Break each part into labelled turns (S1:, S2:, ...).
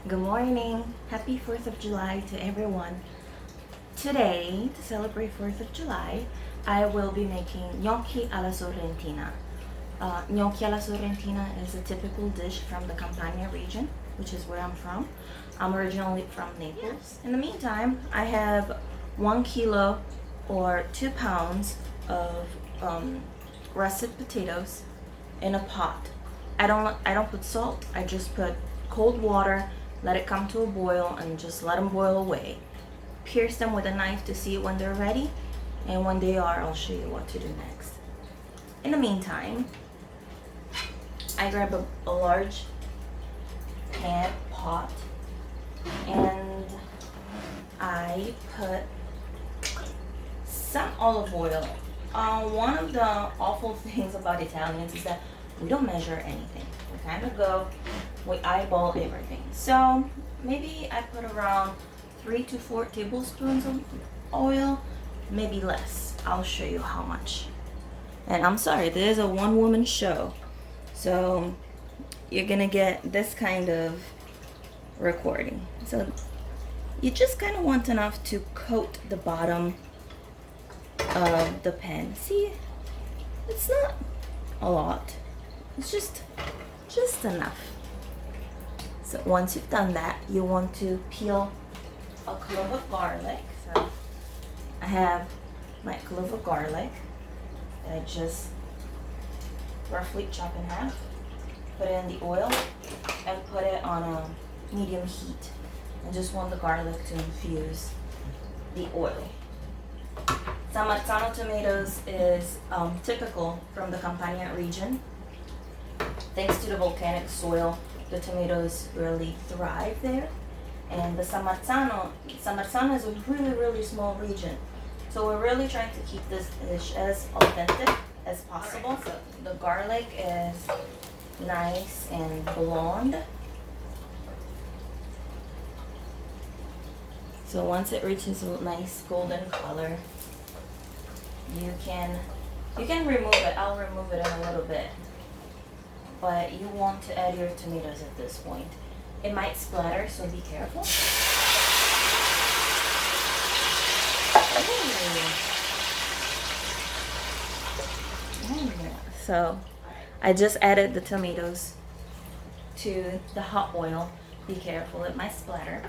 S1: Good morning. Happy 4th of July to everyone. Today, to celebrate 4th of July, I will be making gnocchi alla sorrentina. Gnocchi alla sorrentina is a typical dish from the Campania region, which is where I'm from. I'm originally from Naples. In the meantime, I have 1 kilo or 2 pounds of russet potatoes in a pot. I don't put salt. I just put cold water, let it come to a boil, and just let them boil away. Pierce them with a knife to see when they're ready, and when they are, I'll show you what to do next. In the meantime, I grab a large pot, and I put some olive oil. One of the awful things about Italians is that we don't measure anything. We eyeball everything. So maybe I put around 3 to 4 tablespoons of oil, maybe less. I'll show you how much. And I'm sorry, this is a one-woman show, so you're gonna get this kind of recording. So you just kind of want enough to coat the bottom of the pan. See, it's not a lot. It's just enough. So once you've done that, you want to peel a clove of garlic. So I have my clove of garlic that I just roughly chop in half, put it in the oil, and put it on a medium heat. I just want the garlic to infuse the oil. San Marzano tomatoes is typical from the Campania region. Thanks to the volcanic soil, the tomatoes really thrive there. And the San Marzano is a really small region. So we're really trying to keep this dish as authentic as possible. Right. So the garlic is nice and blonde. So once it reaches a nice golden color, you can remove it. I'll remove it in a little bit. But you want to add your tomatoes at this point. It might splatter, so be careful. So I just added the tomatoes to the hot oil. Be careful, it might splatter.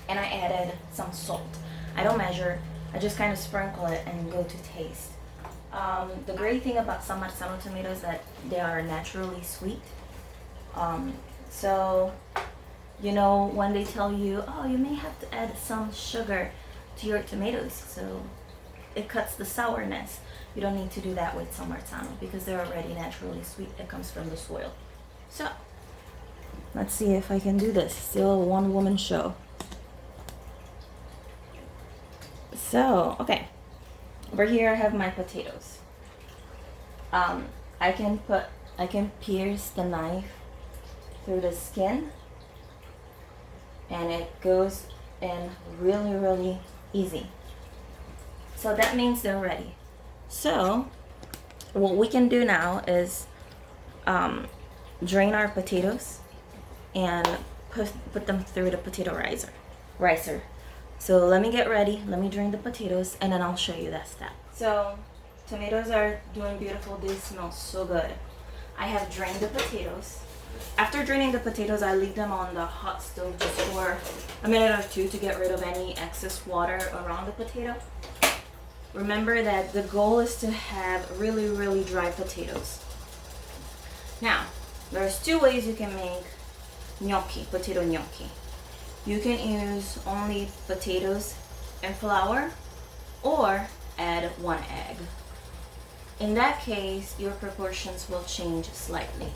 S1: And I added some salt. I don't measure, I just kind of sprinkle it and go to taste. The great thing about San Marzano tomatoes is that they are naturally sweet. So, you know, when they tell you, oh, you may have to add some sugar to your tomatoes, so it cuts the sourness. You don't need to do that with San Marzano because they're already naturally sweet. It comes from the soil. So, let's see if I can do this. Still a one-woman show. So, okay. Over here I have my potatoes. I can pierce the knife through the skin, and it goes in really easy. So that means they're ready. So what we can do now is drain our potatoes and put them through the potato ricer. So let me get ready, let me drain the potatoes, and then I'll show you that step. So tomatoes are doing beautiful, they smell so good. I have drained the potatoes. After draining the potatoes, I leave them on the hot stove just for a minute or two to get rid of any excess water around the potato. Remember that the goal is to have really dry potatoes. Now, there's 2 ways you can make gnocchi, potato gnocchi. You can use only potatoes and flour, or add 1 egg. In that case, your proportions will change slightly.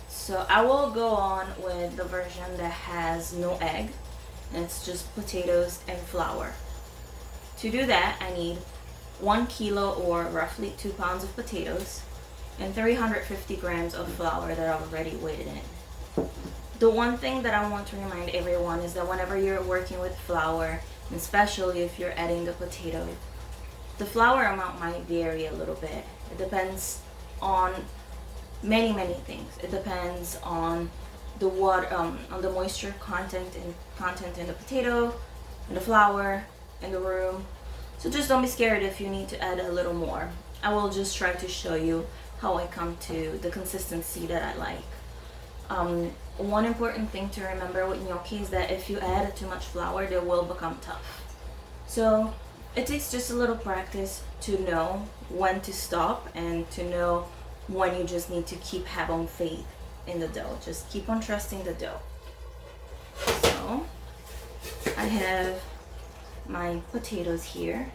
S1: So I will go on with the version that has no egg, and it's just potatoes and flour. To do that, I need 1 kilo or roughly 2 pounds of potatoes and 350 grams of flour that I've already weighed in. The one thing that I want to remind everyone is that whenever you're working with flour, and especially if you're adding the potato, the flour amount might vary a little bit. It depends on many things. It depends on the water, on the moisture content in the potato, and the flour, and the room. So just don't be scared if you need to add a little more. I will just try to show you how I come to the consistency that I like. One important thing to remember with gnocchi is that if you add too much flour, they will become tough. So it takes just a little practice to know when to stop and to know when you just need to keep having faith in the dough. Just keep on trusting the dough. So I have my potatoes here.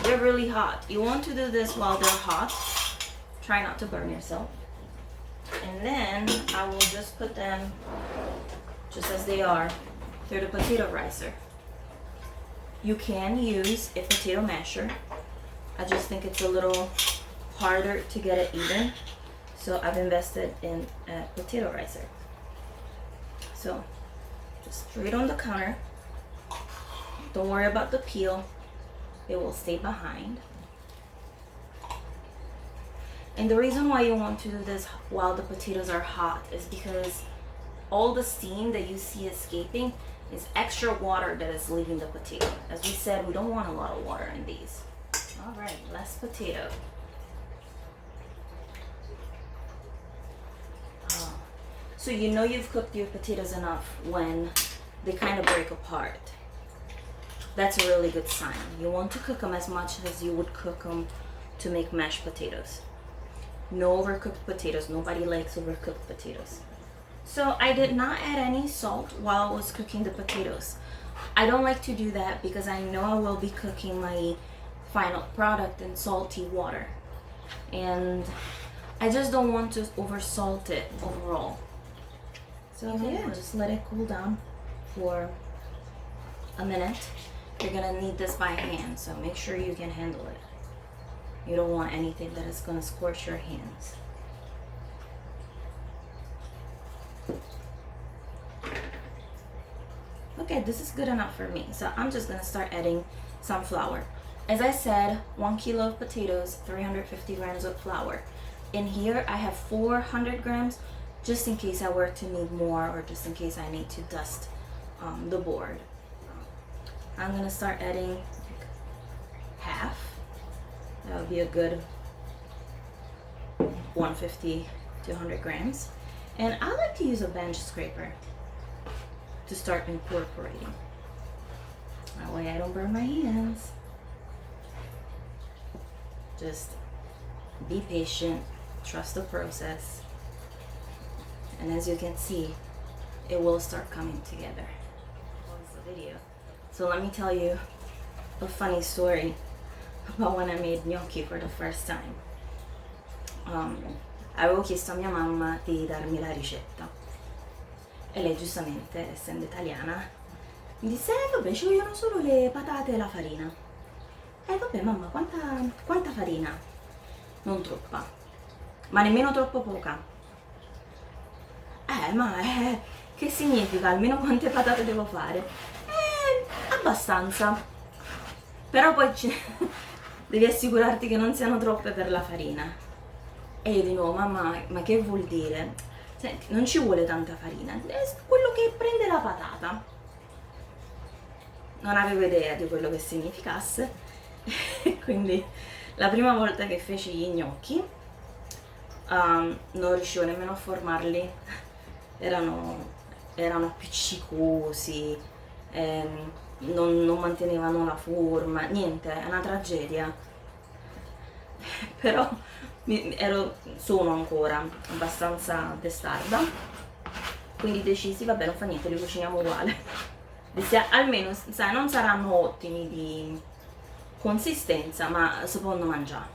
S1: They're really hot. You want to do this while they're hot. Try not to burn yourself. And then I will just put them just as they are through the potato ricer. You can use a potato masher. I just think it's a little harder to get it even. So I've invested in a potato ricer. So just throw it on the counter. Don't worry about the peel. It will stay behind. And the reason why you want to do this while the potatoes are hot is because all the steam that you see escaping is extra water that is leaving the potato. As we said, we don't want a lot of water in these. All right, last potato. So you know you've cooked your potatoes enough when they kind of break apart. That's a really good sign. You want to cook them as much as you would cook them to make mashed potatoes. No overcooked potatoes. Nobody likes overcooked potatoes. So I did not add any salt while I was cooking the potatoes. I don't like to do that because I know I will be cooking my final product in salty water. And I just don't want to over salt it overall. So yeah, just let it cool down for a minute. You're gonna need this by hand, so make sure you can handle it. You don't want anything that is gonna scorch your hands. Okay, this is good enough for me. So I'm just gonna start adding some flour. As I said, 1 kilo of potatoes, 350 grams of flour. In here, I have 400 grams, just in case I were to need more or just in case I need to dust the board. I'm gonna start adding half. That would be a good 150 to 100 grams. And I like to use a bench scraper to start incorporating. That way I don't burn my hands. Just be patient, trust the process. And as you can see, it will start coming together. Pause the video. So let me tell you a funny story about when I made gnocchi for the first time. Avevo chiesto a mia mamma di darmi la ricetta e lei giustamente, essendo italiana, mi disse vabbè, ci vogliono solo le patate e la farina. Vabbè mamma, quanta farina? Non troppa, ma nemmeno troppo poca. Ma che significa? Almeno quante patate devo fare? Abbastanza. Però poi devi assicurarti che non siano troppe per la farina. E io di nuovo, mamma, ma che vuol dire? Senti, non ci vuole tanta farina, è quello che prende la patata. Non avevo idea di quello che significasse. Quindi la prima volta che feci gli gnocchi non riuscivo nemmeno a formarli. Erano appiccicosi, non mantenevano la forma, niente, è una tragedia. Però sono ancora abbastanza testarda, quindi decisi, vabbè, non fa niente, li cuciniamo uguale. Almeno, sai, non saranno ottimi di consistenza, ma si possono mangiare.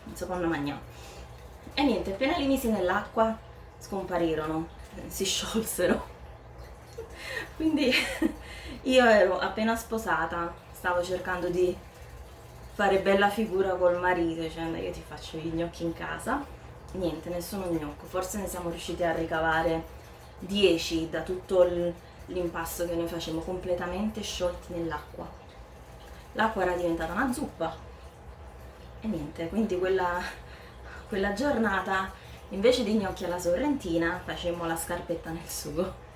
S1: E niente, appena li misi nell'acqua scomparirono, si sciolsero. Quindi io ero appena sposata, stavo cercando di fare bella figura col marito, dicendo io ti faccio gli gnocchi in casa. Niente, nessuno gnocco, forse ne siamo riusciti a ricavare 10 da tutto l'impasto che noi facevamo, completamente sciolti nell'acqua. L'acqua era diventata una zuppa e niente, quindi quella giornata invece di gnocchi alla sorrentina facemmo la scarpetta nel sugo.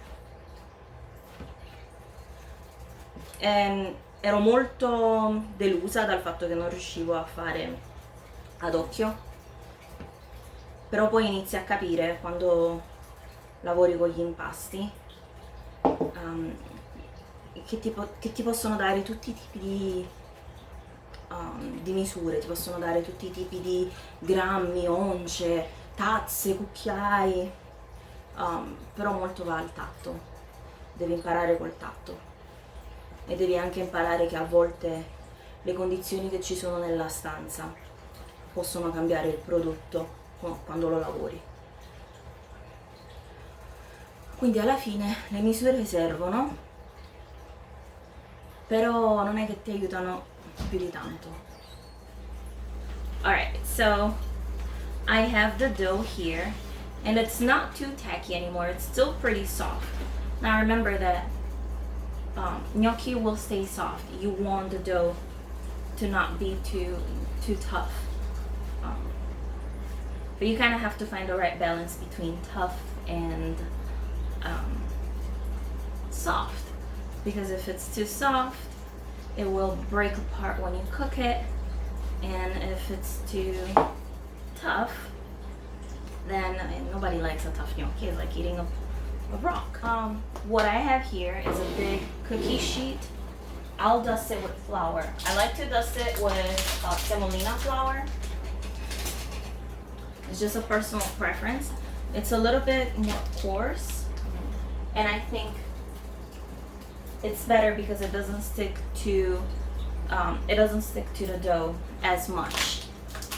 S1: ero molto delusa dal fatto che non riuscivo a fare ad occhio, però poi inizi a capire quando lavori con gli impasti che ti possono dare tutti i tipi di misure, ti possono dare tutti i tipi di grammi, once, tazze, cucchiai, però molto va al tatto, devi imparare col tatto. E devi anche imparare che a volte le condizioni che ci sono nella stanza possono cambiare il prodotto quando lo lavori. Quindi alla fine le misure servono, però non è che ti aiutano più di tanto. Alright, so I have the dough here, and it's not too tacky anymore, it's still pretty soft. Now remember that gnocchi will stay soft. You want the dough to not be too tough. But you kind of have to find the right balance between tough and soft. Because if it's too soft, it will break apart when you cook it. And if it's too tough, then nobody likes a tough gnocchi. It's like eating a rock. What I have here is a big cookie sheet. I'll dust it with flour. I like to dust it with semolina flour. It's just a personal preference. It's a little bit more coarse, and I think it's better because it doesn't stick to the dough as much.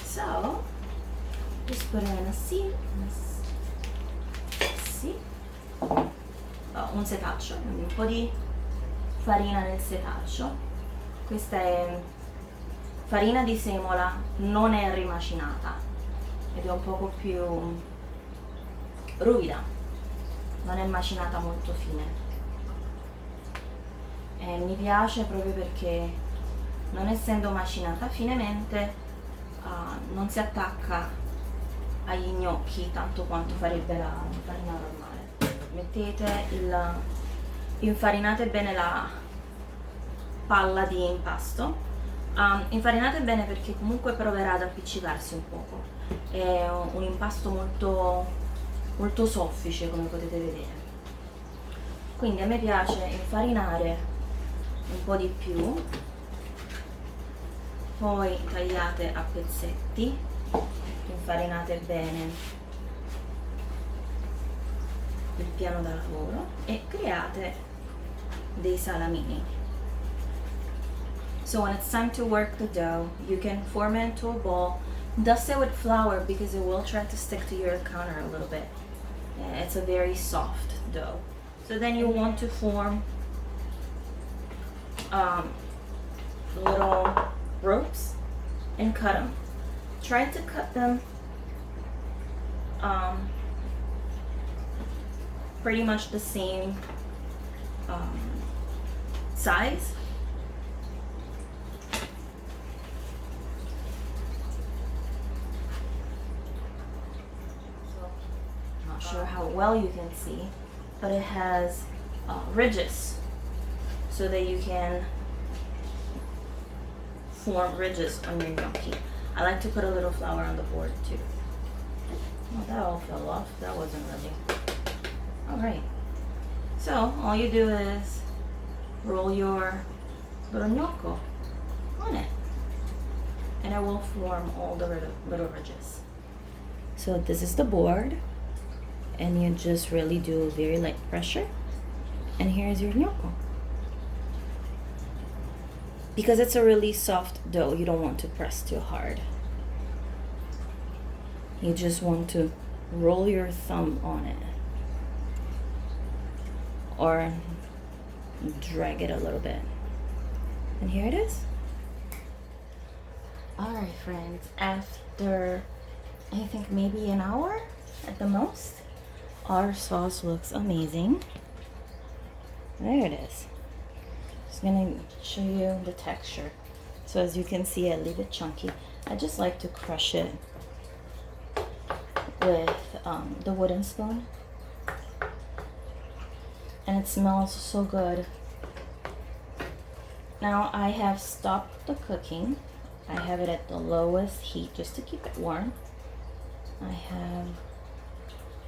S1: So just put it in a seat. Un setaccio, quindi un po' di farina nel setaccio. Questa è farina di semola, non è rimacinata ed è un poco più ruvida, non è macinata molto fine. E mi piace proprio perché non essendo macinata finemente non si attacca agli gnocchi tanto quanto farebbe la farina normale. Infarinate bene la palla di impasto. Infarinate bene perché comunque proverà ad appiccicarsi un poco. È un impasto molto, molto soffice, come potete vedere. Quindi a me piace infarinare un po' di più, poi tagliate a pezzetti, infarinate bene il piano da lavoro e create dei salamini. So when it's time to work the dough, you can form it into a ball, dust it with flour because it will try to stick to your counter a little bit. It's a very soft dough. So then you want to form little ropes and cut them. Try to cut them pretty much the same size. Not sure how well you can see, but it has ridges so that you can form ridges on your gnocchi. I like to put a little flour on the board too. Oh, that all fell off. That wasn't really. Alright, so all you do is roll your little gnocco on it and it will form all the little ridges. So this is the board and you just really do very light pressure and here's your gnocco. Because it's a really soft dough, you don't want to press too hard. You just want to roll your thumb on it or drag it a little bit. And here it is. Alright friends, after I think maybe an hour at the most, our sauce looks amazing. There it is. Just gonna show you the texture. So as you can see, I leave it chunky. I just like to crush it with the wooden spoon. And it smells so good. Now I have stopped the cooking. I have it at the lowest heat just to keep it warm. I have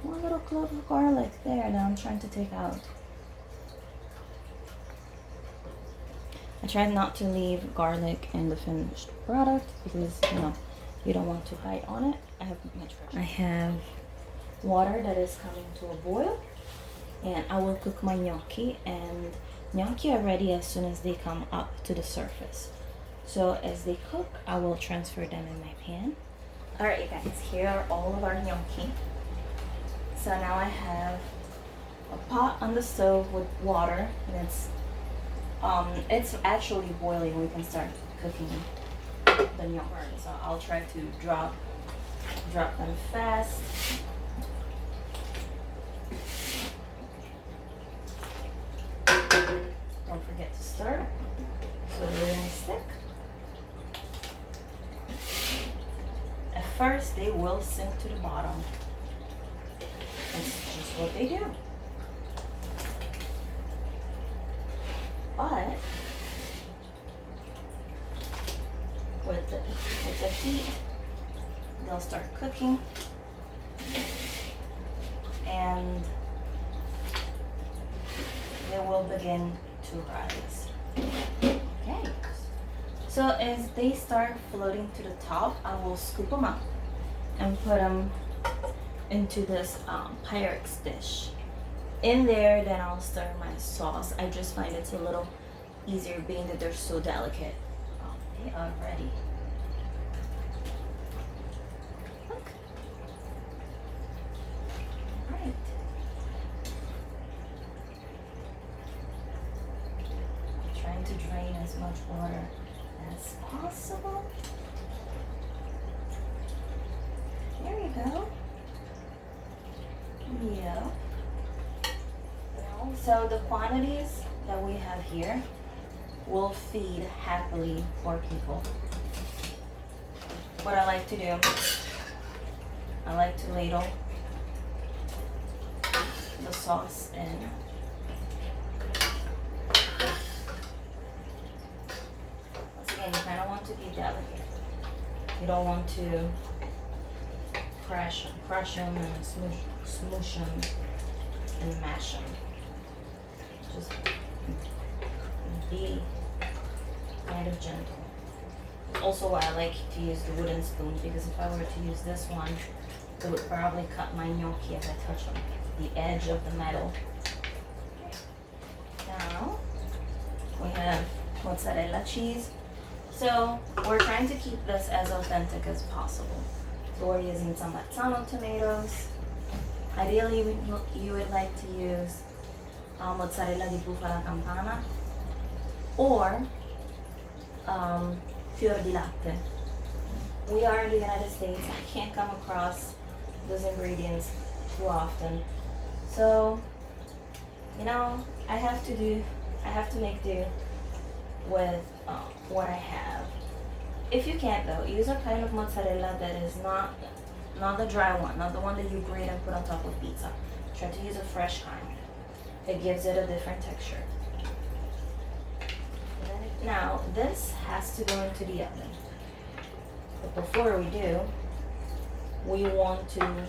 S1: one little clove of garlic there that I'm trying to take out. I tried not to leave garlic in the finished product because, you know, you don't want to bite on it. I have much fresh. I have water that is coming to a boil, and I will cook my gnocchi, and gnocchi are ready as soon as they come up to the surface. So as they cook, I will transfer them in my pan. Alright, you guys, here are all of our gnocchi. So now I have a pot on the stove with water, and it's actually boiling. We can start cooking the gnocchi. So I'll try to drop them fast. Don't forget to stir so they don't stick. At first, they will sink to the bottom. That's just what they do. But with the heat, they'll start cooking, and they will begin to rise. Okay. So as they start floating to the top, I will scoop them up and put them into this Pyrex dish. In there, then I'll stir my sauce. I just find it's a little easier being that they're so delicate. They are ready. Look. All right. Trying to drain as much water as possible. There you go. Yeah. So the quantities that we have here will feed happily 4 people. What I like to do, I like to ladle the sauce in. Once again, you kind of want to be delicate. You don't want to crush them and smoosh them and mash them. Just be kind of gentle. Also, why I like to use the wooden spoon, because if I were to use this one, it would probably cut my gnocchi as I touch them, the edge of the metal. Now we have mozzarella cheese. So we're trying to keep this as authentic as possible. So we're using some Mazzano tomatoes. Ideally, you would like to use mozzarella di bufala campana or fior di latte. We are in the United States. I can't come across those ingredients too often. So, you know, I have to make do with what I have. If you can't though, use a kind of mozzarella that is not the dry one, not the one that you grate and put on top of pizza. Try to use a fresh kind. It gives it a different texture. Now, this has to go into the oven. But before we do, we want to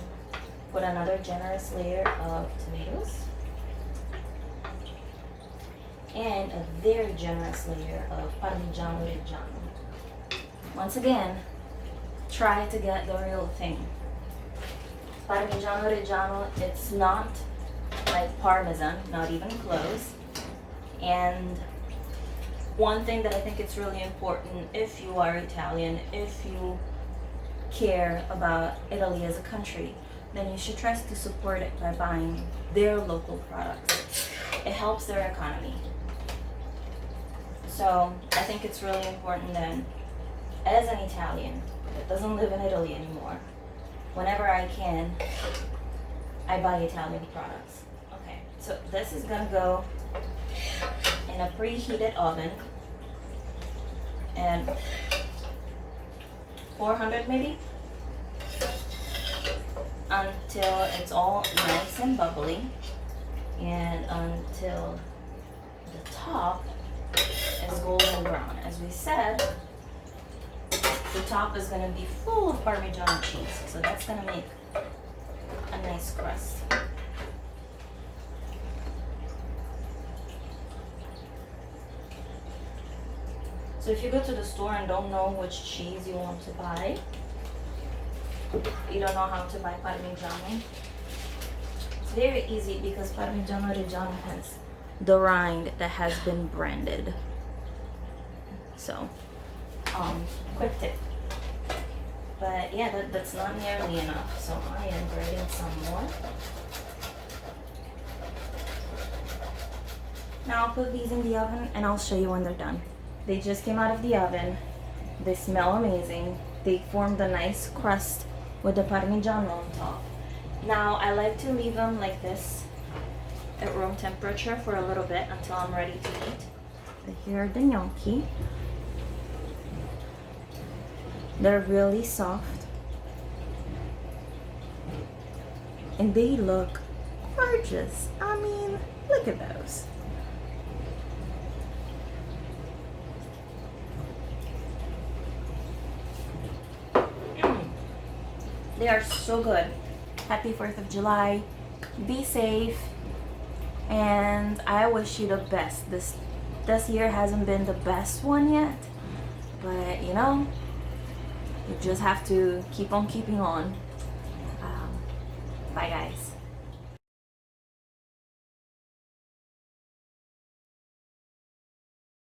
S1: put another generous layer of tomatoes and a very generous layer of Parmigiano Reggiano. Once again, try to get the real thing. Parmigiano Reggiano, it's not like Parmesan, not even close. And one thing that I think it's really important, if you are Italian, if you care about Italy as a country, then you should try to support it by buying their local products. It helps their economy. So I think it's really important then, as an Italian that doesn't live in Italy anymore, whenever I can, I buy Italian products. Okay, so this is gonna go in a preheated oven and 400 maybe, until it's all nice and bubbly and until the top is golden brown. As we said, the top is gonna be full of Parmesan cheese, so that's gonna make a nice crust. So if you go to the store and don't know which cheese you want to buy, you don't know how to buy Parmigiano, it's very easy because Parmigiano Reggiano has the rind that has been branded. So, quick tip. But yeah, that's not nearly enough, so I am grating some more. Now I'll put these in the oven and I'll show you when they're done. They just came out of the oven. They smell amazing. They formed a nice crust with the Parmigiano on top. Now I like to leave them like this at room temperature for a little bit until I'm ready to eat. So here are the gnocchi. They're really soft. And they look gorgeous. I mean, look at those. They are so good. Happy 4th of July. Be safe. And I wish you the best. This year hasn't been the best one yet. But you know, you just have to keep on keeping on. Bye guys.